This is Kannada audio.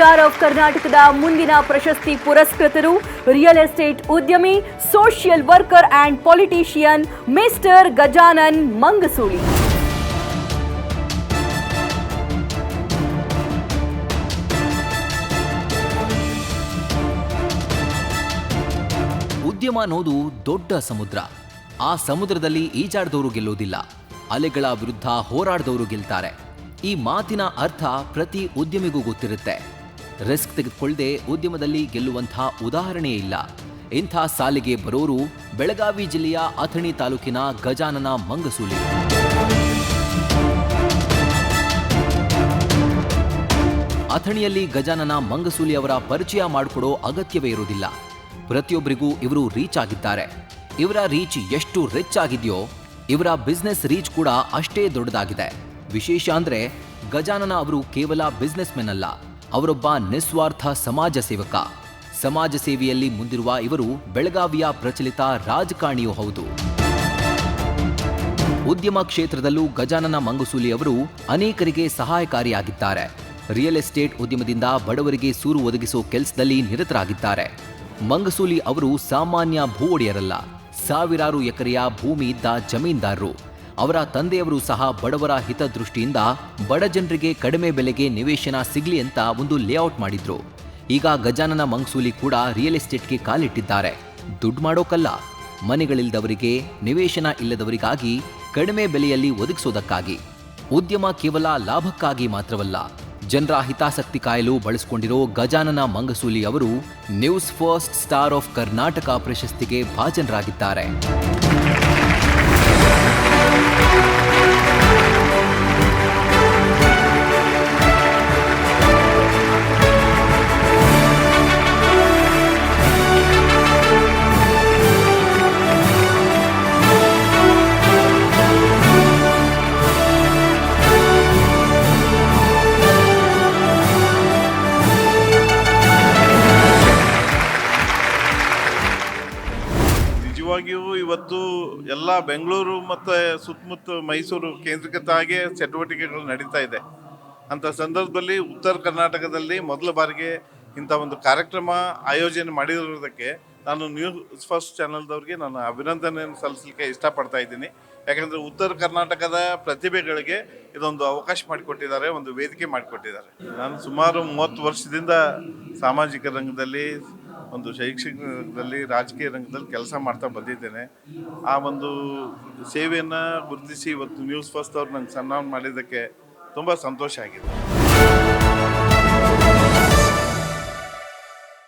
ಸ್ಟಾರ್ ಆಫ್ ಕರ್ನಾಟಕದ ಮುಂದಿನ ಪ್ರಶಸ್ತಿ ಪುರಸ್ಕೃತರು ರಿಯಲ್ ಎಸ್ಟೇಟ್ ಉದ್ಯಮಿ, social worker and politician mister Gajanan Mangasuli. ಉದ್ಯಮ ಅನ್ನೋದು ದೊಡ್ಡ ಸಮುದ್ರ. ಆ ಸಮುದ್ರದಲ್ಲಿ ಈಜಾಡ್ದವರು ಗೆಲ್ಲೋದಿಲ್ಲ, ಅಲೆಗಳ ವಿರುದ್ಧ ಹೋರಾಡ್ದವರು ಗೆಲ್ತಾರೆ. ಈ ಮಾತಿನ ಅರ್ಥ ಪ್ರತಿ ಉದ್ಯಮಿಗೂ ಗೊತ್ತಿರುತ್ತೆ. ರಿಸ್ಕ್ ತೆಗೆದುಕೊಳ್ಳದೆ ಉದ್ಯಮದಲ್ಲಿ ಗೆಲ್ಲುವಂಥ ಉದಾಹರಣೆಯೇ ಇಲ್ಲ. ಇಂಥ ಸಾಲಿಗೆ ಬರೋರು ಬೆಳಗಾವಿ ಜಿಲ್ಲೆಯ ಅಥಣಿ ತಾಲೂಕಿನ ಗಜಾನನ ಮಂಗಸೂಳಿ. ಅಥಣಿಯಲ್ಲಿ ಗಜಾನನ ಮಂಗಸೂಲಿ ಅವರ ಪರಿಚಯ ಮಾಡಿಕೊಡೋ ಅಗತ್ಯವೇ ಇರೋದಿಲ್ಲ. ಪ್ರತಿಯೊಬ್ಬರಿಗೂ ಇವರು ರೀಚ್ ಆಗಿದ್ದಾರೆ. ಇವರ ರೀಚ್ ಎಷ್ಟು ರಿಚ್ ಆಗಿದೆಯೋ ಇವರ ಬಿಸ್ನೆಸ್ ರೀಚ್ ಕೂಡ ಅಷ್ಟೇ ದೊಡ್ಡದಾಗಿದೆ. ವಿಶೇಷ ಅಂದ್ರೆ ಗಜಾನನ ಅವರು ಕೇವಲ ಬಿಸ್ನೆಸ್ ಮೆನ್ ಅಲ್ಲ, ಅವರೊಬ್ಬ ನಿಸ್ವಾರ್ಥ ಸಮಾಜ ಸೇವಕ. ಸಮಾಜ ಸೇವೆಯಲ್ಲಿ ಮುಂದಿರುವ ಇವರು ಬೆಳಗಾವಿಯ ಪ್ರಚಲಿತ ರಾಜಕಾರಣಿಯೂ ಹೌದು. ಉದ್ಯಮ ಕ್ಷೇತ್ರದಲ್ಲೂ ಗಜಾನನ ಮಂಗಸೂಲಿ ಅವರು ಅನೇಕರಿಗೆ ಸಹಾಯಕಾರಿಯಾಗಿದ್ದಾರೆ. ರಿಯಲ್ ಎಸ್ಟೇಟ್ ಉದ್ಯಮದಿಂದ ಬಡವರಿಗೆ ಸೂರು ಒದಗಿಸೋ ಕೆಲಸದಲ್ಲಿ ನಿರತರಾಗಿದ್ದಾರೆ. ಮಂಗಸೂಲಿ ಅವರು ಸಾಮಾನ್ಯ ಭೂ ಒಡೆಯರಲ್ಲ, ಸಾವಿರಾರು ಎಕರೆಯ ಭೂಮಿ ಇದ್ದ ಜಮೀನ್ದಾರರು. ಅವರ ತಂದೆಯವರು ಸಹ ಬಡವರ ಹಿತದೃಷ್ಟಿಯಿಂದ ಬಡ ಜನರಿಗೆ ಕಡಿಮೆ ಬೆಲೆಗೆ ನಿವೇಶನ ಸಿಗ್ಲಿ ಅಂತ ಒಂದು ಲೇಔಟ್ ಮಾಡಿದ್ರು. ಈಗ ಗಜಾನನ ಮಂಗಸೂಲಿ ಕೂಡ ರಿಯಲ್ ಎಸ್ಟೇಟ್ಗೆ ಕಾಲಿಟ್ಟಿದ್ದಾರೆ. ದುಡ್ಡು ಮಾಡೋಕಲ್ಲ, ಮನೆಗಳಿಲ್ಲದವರಿಗೆ, ನಿವೇಶನ ಇಲ್ಲದವರಿಗಾಗಿ ಕಡಿಮೆ ಬೆಲೆಯಲ್ಲಿ ಒದಗಿಸೋದಕ್ಕಾಗಿ. ಉದ್ಯಮ ಕೇವಲ ಲಾಭಕ್ಕಾಗಿ ಮಾತ್ರವಲ್ಲ, ಜನರ ಹಿತಾಸಕ್ತಿ ಕಾಯಲು ಬಳಸಿಕೊಂಡಿರೋ ಗಜಾನನ ಮಂಗಸೂಲಿ ಅವರು news first star of Karnataka ಪ್ರಶಸ್ತಿಗೆ ಭಾಜನರಾಗಿದ್ದಾರೆ. ನಿಜವಾಗಿಯೂ ಇವತ್ತು ಎಲ್ಲ ಬೆಂಗಳೂರು ಮತ್ತು ಸುತ್ತಮುತ್ತ ಮೈಸೂರು ಕೇಂದ್ರೀಕೃತವಾಗಿ ಚಟುವಟಿಕೆಗಳು ನಡೀತಾ ಇದೆ. ಅಂಥ ಸಂದರ್ಭದಲ್ಲಿ ಉತ್ತರ ಕರ್ನಾಟಕದಲ್ಲಿ ಮೊದಲ ಬಾರಿಗೆ ಇಂಥ ಒಂದು ಕಾರ್ಯಕ್ರಮ ಆಯೋಜನೆ ಮಾಡಿರೋದಕ್ಕೆ ನಾನು ನ್ಯೂಸ್ ಫಸ್ಟ್ ಚಾನಲ್ದವ್ರಿಗೆ ನಾನು ಅಭಿನಂದನೆಯನ್ನು ಸಲ್ಲಿಸಲಿಕ್ಕೆ ಇಷ್ಟಪಡ್ತಾ ಇದ್ದೀನಿ. ಯಾಕಂದರೆ ಉತ್ತರ ಕರ್ನಾಟಕದ ಪ್ರತಿಭೆಗಳಿಗೆ ಇದೊಂದು ಅವಕಾಶ ಮಾಡಿಕೊಟ್ಟಿದ್ದಾರೆ, ಒಂದು ವೇದಿಕೆ ಮಾಡಿಕೊಟ್ಟಿದ್ದಾರೆ. ನಾನು ಸುಮಾರು 30 ವರ್ಷದಿಂದ ಸಾಮಾಜಿಕ ರಂಗದಲ್ಲಿ, ಒಂದು ಶೈಕ್ಷಣಿಕ ರಂಗದಲ್ಲಿ, ರಾಜಕೀಯ ರಂಗದಲ್ಲಿ ಕೆಲಸ ಮಾಡ್ತಾ ಬಂದಿದ್ದೇನೆ. ಆ ಒಂದು ಸೇವೆಯನ್ನು ಗುರುತಿಸಿ ಇವತ್ತು ನ್ಯೂಸ್ ಫಸ್ಟ್ ಅವ್ರು ನಂಗೆ ಸನ್ಮಾನ ಮಾಡಿದ್ದಕ್ಕೆ ತುಂಬ ಸಂತೋಷ ಆಗಿದೆ.